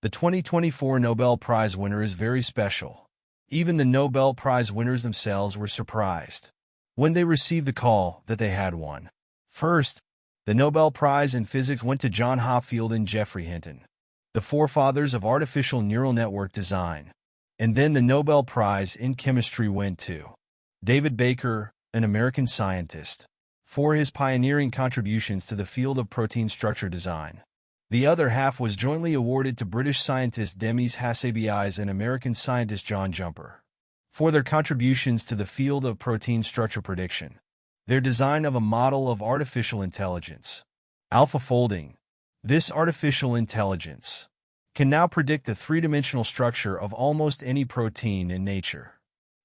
The 2024 Nobel Prize winner is very special. Even the Nobel Prize winners themselves were surprised when they received the call that they had won. First, the Nobel Prize in Physics went to John Hopfield and Geoffrey Hinton, the forefathers of artificial neural network design. And then the Nobel Prize in Chemistry went to David Baker, an American scientist, for his pioneering contributions to the field of protein structure design. The other half was jointly awarded to British scientist Demis Hassabis and American scientist John Jumper for their contributions to the field of protein structure prediction. Their design of a model of artificial intelligence, AlphaFolding. This artificial intelligence can now predict the three-dimensional structure of almost any protein in nature.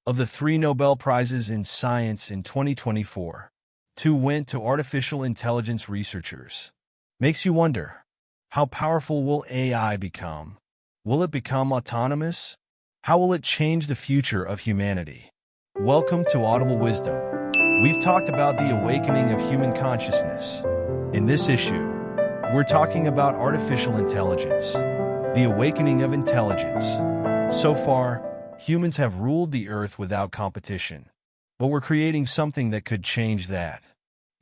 Of the 3 Nobel Prizes in Science in 2024, 2 went to artificial intelligence researchers. Makes you wonder, how powerful will AI become? Will it become autonomous? How will it change the future of humanity? Welcome to Audible Wisdom. We've talked about the awakening of human consciousness. In this issue, we're talking about artificial intelligence, the awakening of intelligence. So far, humans have ruled the earth without competition, but we're creating something that could change that.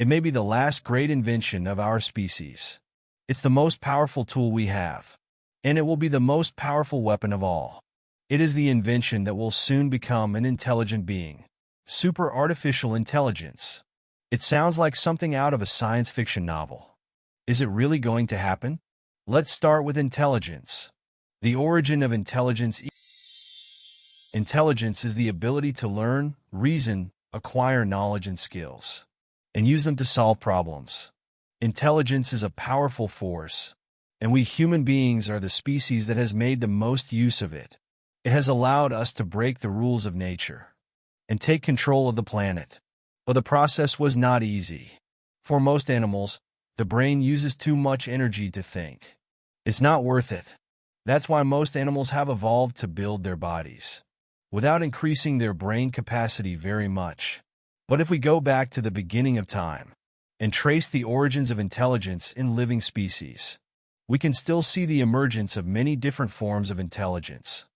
It may be the last great invention of our species. It's the most powerful tool we have, and it will be the most powerful weapon of all. It is the invention that will soon become an intelligent being. Super artificial intelligence. It sounds like something out of a science fiction novel. Is it really going to happen? Let's start with intelligence. The origin of intelligence. Intelligence is the ability to learn, reason, acquire knowledge and skills, and use them to solve problems. Intelligence is a powerful force, and we human beings are the species that has made the most use of it. It has allowed us to break the rules of nature and take control of the planet. But the process was not easy. For most animals, the brain uses too much energy to think. It's not worth it. That's why most animals have evolved to build their bodies without increasing their brain capacity very much. But if we go back to the beginning of time and trace the origins of intelligence in living species, we can still see the emergence of many different forms of intelligence.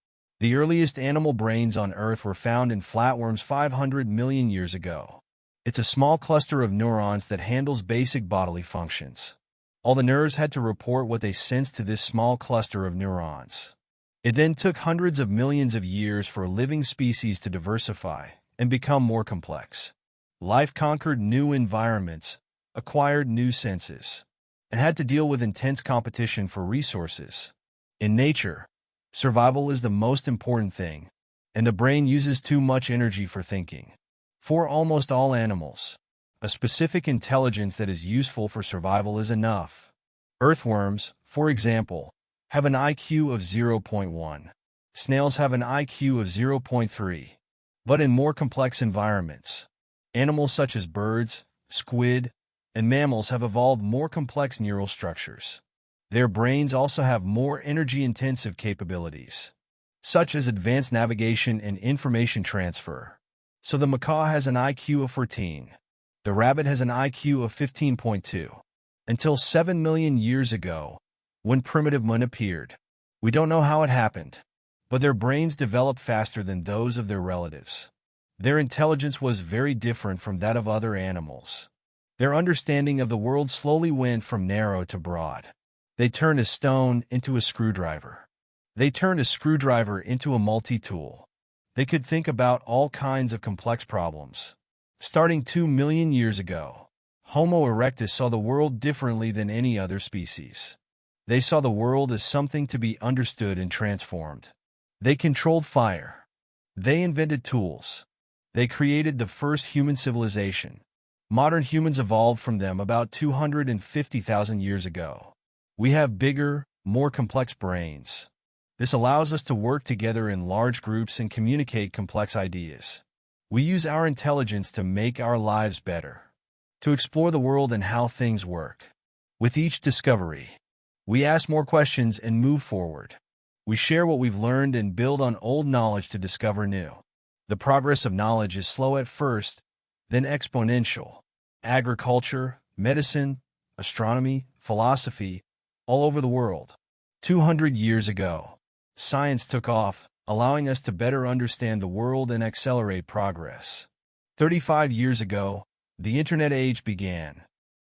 The earliest animal brains on Earth were found in flatworms 500 million years ago. It's a small cluster of neurons that handles basic bodily functions. All the nerves had to report what they sensed to this small cluster of neurons. It then took hundreds of millions of years for living species to diversify and become more complex. Life conquered new environments, acquired new senses, and had to deal with intense competition for resources. In nature, survival is the most important thing, and the brain uses too much energy for thinking. For almost all animals, a specific intelligence that is useful for survival is enough. Earthworms, for example, have an IQ of 0.1. Snails have an IQ of 0.3. But in more complex environments, animals such as birds, squid, and mammals have evolved more complex neural structures. Their brains also have more energy-intensive capabilities, such as advanced navigation and information transfer. So the macaw has an IQ of 14. The rabbit has an IQ of 15.2. Until 7 million years ago, when primitive man appeared. We don't know how it happened, but their brains developed faster than those of their relatives. Their intelligence was very different from that of other animals. Their understanding of the world slowly went from narrow to broad. They turned a stone into a screwdriver. They turned a screwdriver into a multi-tool. They could think about all kinds of complex problems. Starting 2 million years ago, Homo erectus saw the world differently than any other species. They saw the world as something to be understood and transformed. They controlled fire. They invented tools. They created the first human civilization. Modern humans evolved from them about 250,000 years ago. We have bigger, more complex brains. This allows us to work together in large groups and communicate complex ideas. We use our intelligence to make our lives better, to explore the world and how things work. With each discovery, we ask more questions and move forward. We share what we've learned and build on old knowledge to discover new. The progress of knowledge is slow at first, then exponential. Agriculture, medicine, astronomy, philosophy, all over the world. 200 years ago, science took off, allowing us to better understand the world and accelerate progress. 35 years ago, the internet age began.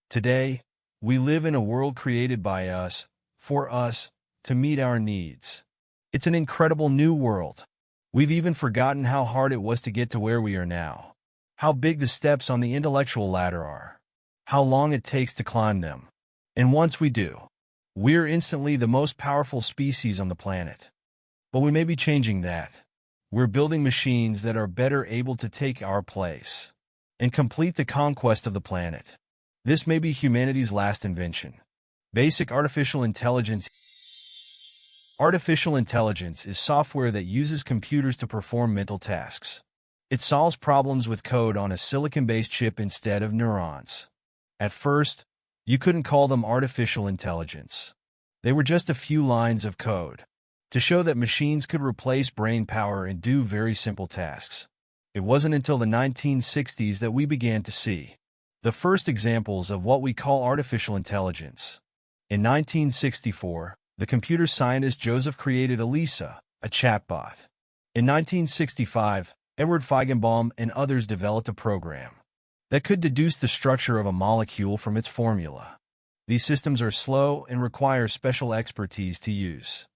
Today, we live in a world created by us, for us, to meet our needs. It's an incredible new world. We've even forgotten how hard it was to get to where we are now. How big the steps on the intellectual ladder are. How long it takes to climb them. And once we do, we're instantly the most powerful species on the planet. But we may be changing that. We're building machines that are better able to take our place and complete the conquest of the planet. This may be humanity's last invention. Basic artificial intelligence. Artificial intelligence is software that uses computers to perform mental tasks. It solves problems with code on a silicon-based chip instead of neurons. At first, you couldn't call them artificial intelligence. They were just a few lines of code to show that machines could replace brain power and do very simple tasks. It wasn't until the 1960s that we began to see the first examples of what we call artificial intelligence. In 1964, the computer scientist Joseph created ELISA, a chatbot. In 1965, Edward Feigenbaum and others developed a program that could deduce the structure of a molecule from its formula. These systems are slow and require special expertise to use.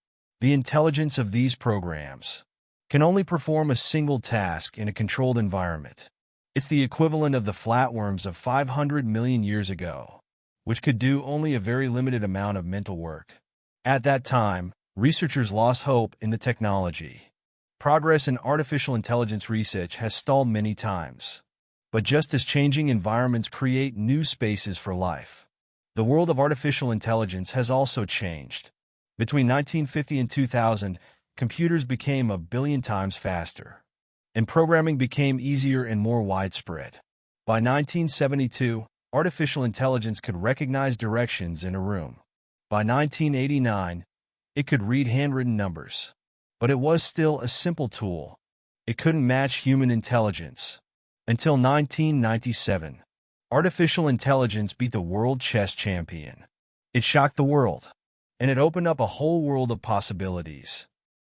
The intelligence of these programs can only perform a single task in a controlled environment. It's the equivalent of the flatworms of 500 million years ago, which could do only a very limited amount of mental work. At that time, researchers lost hope in the technology. Progress in artificial intelligence research has stalled many times. But just as changing environments create new spaces for life, the world of artificial intelligence has also changed. Between 1950 and 2000, computers became a billion times faster, and programming became easier and more widespread. By 1972, artificial intelligence could recognize directions in a room. By 1989, it could read handwritten numbers. But it was still a simple tool. It couldn't match human intelligence. Until 1997, artificial intelligence beat the world chess champion. It shocked the world, and it opened up a whole world of possibilities,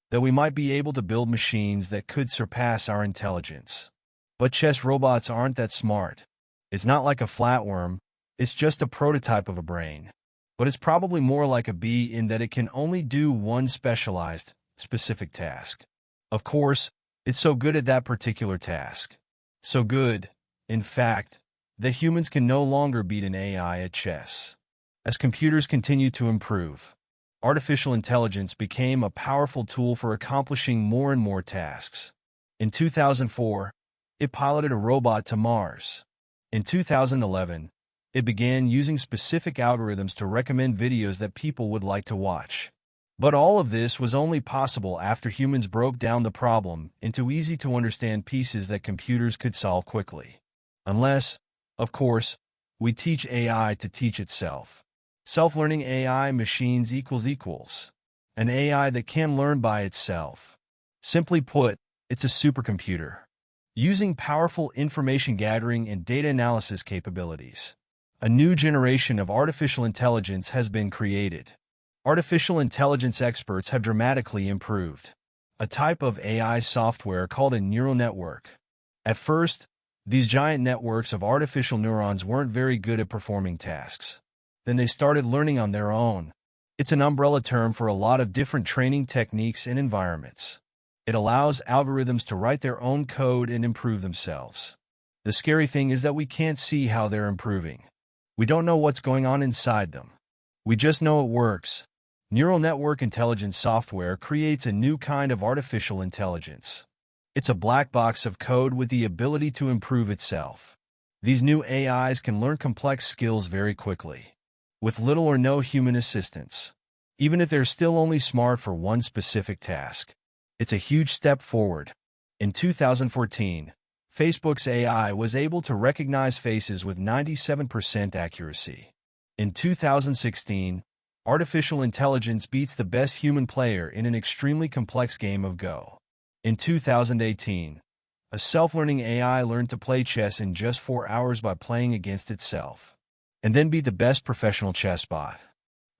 that we might be able to build machines that could surpass our intelligence. But chess robots aren't that smart. It's not like a flatworm, it's just a prototype of a brain. But it's probably more like a bee in that it can only do one specialized, specific task. Of course, it's so good at that particular task. So good, in fact, that humans can no longer beat an AI at chess. As computers continue to improve, artificial intelligence became a powerful tool for accomplishing more and more tasks. In 2004, it piloted a robot to Mars. In 2011, it began using specific algorithms to recommend videos that people would like to watch. But all of this was only possible after humans broke down the problem into easy-to-understand pieces that computers could solve quickly. Unless, of course, we teach AI to teach itself. Self-learning AI machines equals an AI that can learn by itself. Simply put, it's a supercomputer, using powerful information gathering and data analysis capabilities. A new generation of artificial intelligence has been created. Artificial intelligence experts have dramatically improved a type of AI software called a neural network. At first, these giant networks of artificial neurons weren't very good at performing tasks. Then they started learning on their own. It's an umbrella term for a lot of different training techniques and environments. It allows algorithms to write their own code and improve themselves. The scary thing is that we can't see how they're improving. We don't know what's going on inside them. We just know it works. Neural network intelligence software creates a new kind of artificial intelligence. It's a black box of code with the ability to improve itself. These new AIs can learn complex skills very quickly, with little or no human assistance, even if they're still only smart for one specific task. It's a huge step forward. In 2014, Facebook's AI was able to recognize faces with 97% accuracy. In 2016, artificial intelligence beats the best human player in an extremely complex game of Go. In 2018, a self-learning AI learned to play chess in just 4 hours by playing against itself, and then beat the best professional chess bot.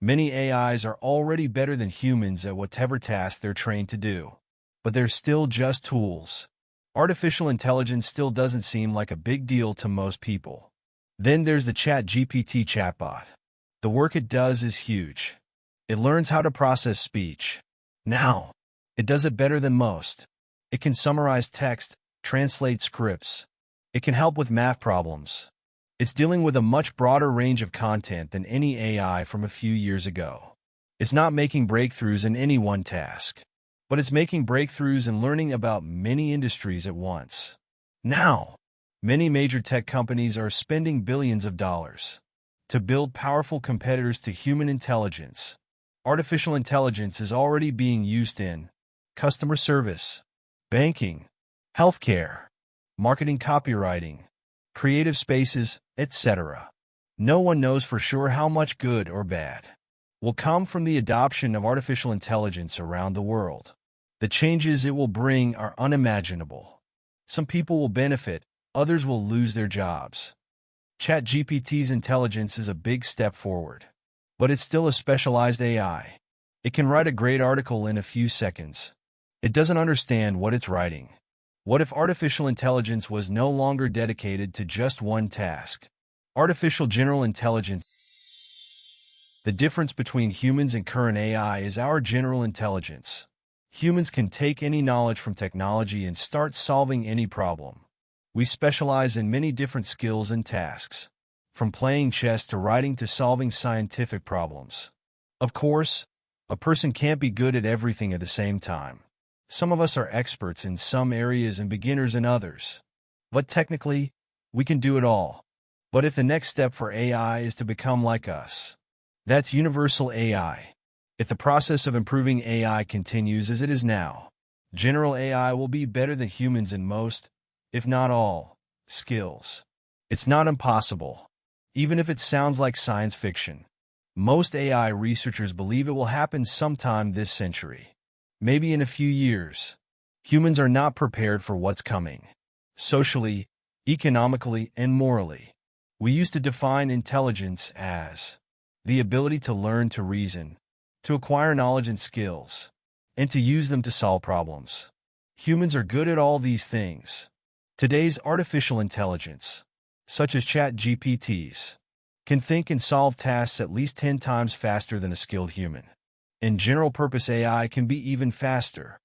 Many AIs are already better than humans at whatever task they're trained to do. But they're still just tools. Artificial intelligence still doesn't seem like a big deal to most people. Then there's the ChatGPT chatbot. The work it does is huge. It learns how to process speech. Now, it does it better than most. It can summarize text, translate scripts. It can help with math problems. It's dealing with a much broader range of content than any AI from a few years ago. It's not making breakthroughs in any one task, but it's making breakthroughs in learning about many industries at once. Now, many major tech companies are spending billions of dollars to build powerful competitors to human intelligence. Artificial intelligence is already being used in customer service, banking, healthcare, marketing, copywriting, creative spaces, etc. No one knows for sure how much good or bad will come from the adoption of artificial intelligence around the world. The changes it will bring are unimaginable. Some people will benefit, others will lose their jobs. ChatGPT's intelligence is a big step forward, but it's still a specialized AI. It can write a great article in a few seconds. It doesn't understand what it's writing. What if artificial intelligence was no longer dedicated to just one task? Artificial general intelligence. The difference between humans and current AI is our general intelligence. Humans can take any knowledge from technology and start solving any problem. We specialize in many different skills and tasks, from playing chess to writing to solving scientific problems. Of course, a person can't be good at everything at the same time. Some of us are experts in some areas and beginners in others. But technically, we can do it all. But if the next step for AI is to become like us, that's universal AI. If the process of improving AI continues as it is now, general AI will be better than humans in most, if not all, skills. It's not impossible, even if it sounds like science fiction. Most AI researchers believe it will happen sometime this century. Maybe in a few years. Humans are not prepared for what's coming. Socially, economically, and morally. We used to define intelligence as the ability to learn to reason, to acquire knowledge and skills, and to use them to solve problems. Humans are good at all these things. Today's artificial intelligence, such as ChatGPTs, can think and solve tasks at least 10 times faster than a skilled human. And general-purpose AI can be even faster,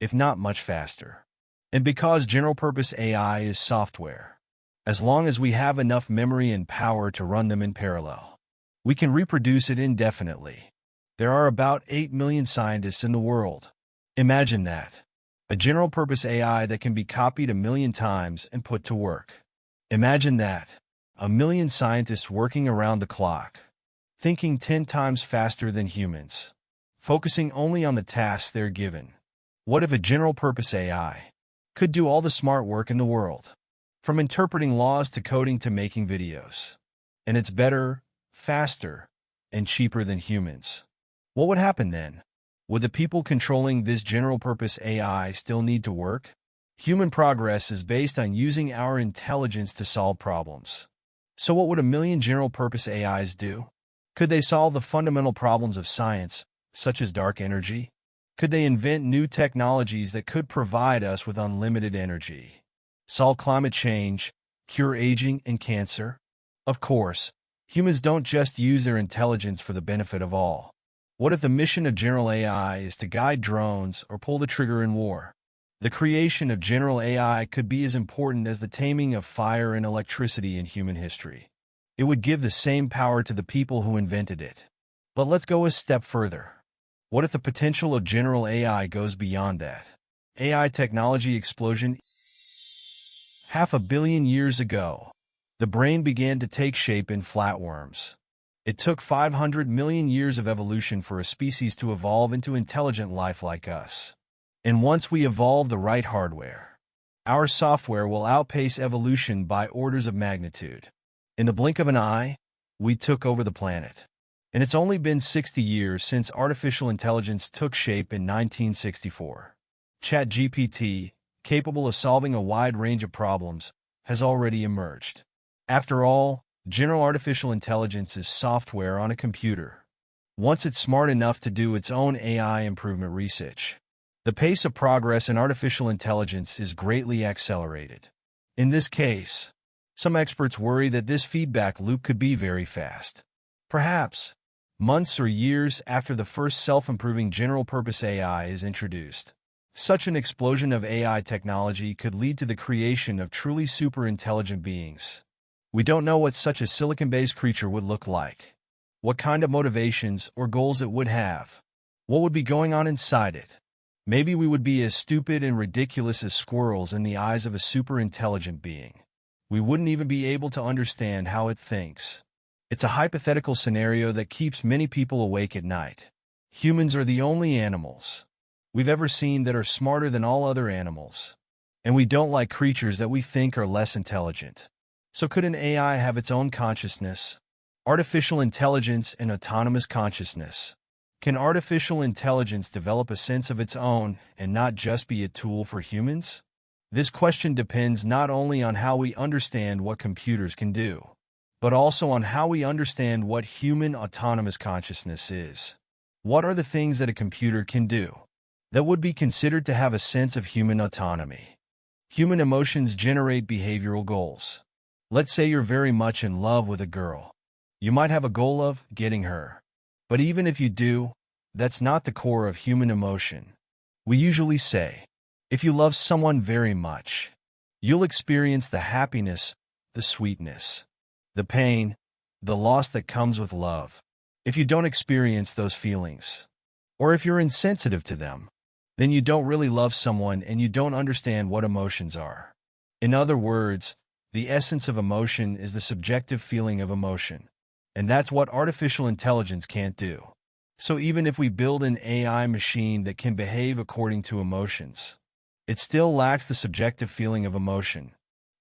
if not much faster. And because general-purpose AI is software, as long as we have enough memory and power to run them in parallel, we can reproduce it indefinitely. There are about 8 million scientists in the world. Imagine that. A general-purpose AI that can be copied 1 million times and put to work. Imagine that. 1 million scientists working around the clock, thinking 10 times faster than humans, focusing only on the tasks they're given. What if a general-purpose AI could do all the smart work in the world, from interpreting laws to coding to making videos? And it's better, faster, and cheaper than humans. What would happen then? Would the people controlling this general-purpose AI still need to work? Human progress is based on using our intelligence to solve problems. So what would 1 million general-purpose AIs do? Could they solve the fundamental problems of science, such as dark energy? Could they invent new technologies that could provide us with unlimited energy? Solve climate change, cure aging and cancer? Of course, humans don't just use their intelligence for the benefit of all. What if the mission of general AI is to guide drones or pull the trigger in war? The creation of general AI could be as important as the taming of fire and electricity in human history. It would give the same power to the people who invented it. But let's go a step further. What if the potential of general AI goes beyond that? AI technology explosion. 500 million years ago, the brain began to take shape in flatworms. It took 500 million years of evolution for a species to evolve into intelligent life like us. And once we evolve the right hardware, our software will outpace evolution by orders of magnitude. In the blink of an eye, we took over the planet. And it's only been 60 years since artificial intelligence took shape in 1964. ChatGPT, capable of solving a wide range of problems, has already emerged. After all, general artificial intelligence is software on a computer. once it's smart enough to do its own AI improvement research. The pace of progress in artificial intelligence is greatly accelerated. In this case, some experts worry that this feedback loop could be very fast. Perhaps months or years after the first self-improving general-purpose AI is introduced. Such an explosion of AI technology could lead to the creation of truly super-intelligent beings. We don't know what such a silicon-based creature would look like, what kind of motivations or goals it would have, what would be going on inside it. Maybe we would be as stupid and ridiculous as squirrels in the eyes of a super-intelligent being. We wouldn't even be able to understand how it thinks. It's a hypothetical scenario that keeps many people awake at night. Humans are the only animals we've ever seen that are smarter than all other animals, and we don't like creatures that we think are less intelligent. So could an AI have its own consciousness? Artificial intelligence and autonomous consciousness. Can artificial intelligence develop a sense of its own and not just be a tool for humans? This question depends not only on how we understand what computers can do, but also on how we understand what human autonomous consciousness is. What are the things that a computer can do that would be considered to have a sense of human autonomy? Human emotions generate behavioral goals. Let's say you're very much in love with a girl. You might have a goal of getting her. But even if you do, that's not the core of human emotion. We usually say, if you love someone very much, you'll experience the happiness, the sweetness, the pain, the loss that comes with love. If you don't experience those feelings, or if you're insensitive to them, then you don't really love someone and you don't understand what emotions are. In other words, the essence of emotion is the subjective feeling of emotion. And that's what artificial intelligence can't do. So even if we build an AI machine that can behave according to emotions, it still lacks the subjective feeling of emotion.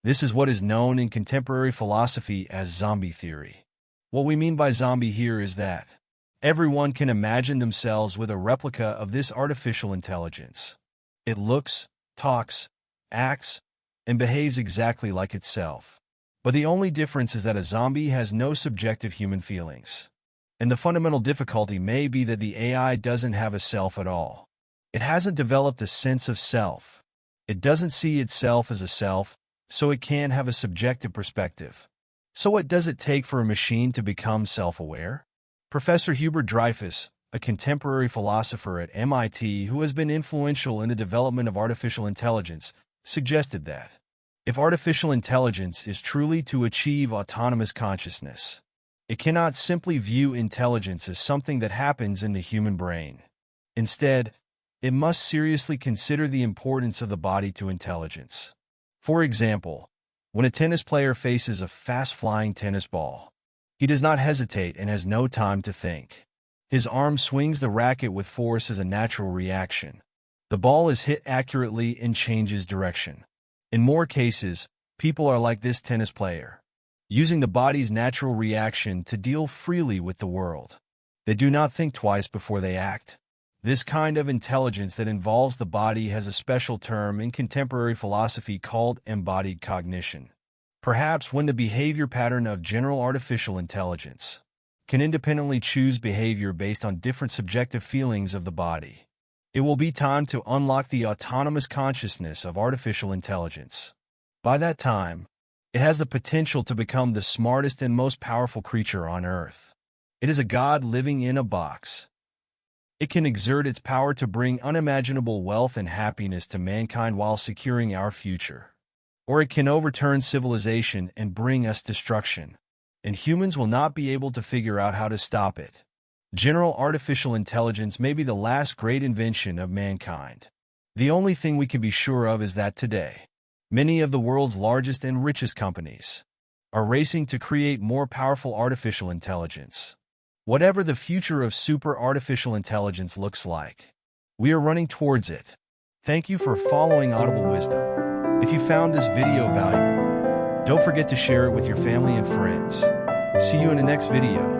This is what is known in contemporary philosophy as zombie theory. What we mean by zombie here is that everyone can imagine themselves with a replica of this artificial intelligence. It looks, talks, acts, and behaves exactly like itself. But the only difference is that a zombie has no subjective human feelings. And the fundamental difficulty may be that the AI doesn't have a self at all. It hasn't developed a sense of self. It doesn't see itself as a self, so it can't have a subjective perspective. So what does it take for a machine to become self-aware? Professor Hubert Dreyfus, a contemporary philosopher at MIT who has been influential in the development of artificial intelligence, suggested that if artificial intelligence is truly to achieve autonomous consciousness, it cannot simply view intelligence as something that happens in the human brain. Instead, it must seriously consider the importance of the body to intelligence. For example, when a tennis player faces a fast-flying tennis ball, he does not hesitate and has no time to think. His arm swings the racket with force as a natural reaction. The ball is hit accurately and changes direction. In more cases, people are like this tennis player, using the body's natural reaction to deal freely with the world. They do not think twice before they act. This kind of intelligence that involves the body has a special term in contemporary philosophy called embodied cognition. Perhaps when the behavior pattern of general artificial intelligence can independently choose behavior based on different subjective feelings of the body, it will be time to unlock the autonomous consciousness of artificial intelligence. By that time, it has the potential to become the smartest and most powerful creature on Earth. It is a god living in a box. It can exert its power to bring unimaginable wealth and happiness to mankind while securing our future. Or it can overturn civilization and bring us destruction, and humans will not be able to figure out how to stop it. General artificial intelligence may be the last great invention of mankind. The only thing we can be sure of is that today, many of the world's largest and richest companies are racing to create more powerful artificial intelligence. Whatever the future of super artificial intelligence looks like, we are running towards it. Thank you for following Audible Wisdom. If you found this video valuable, don't forget to share it with your family and friends. See you in the next video.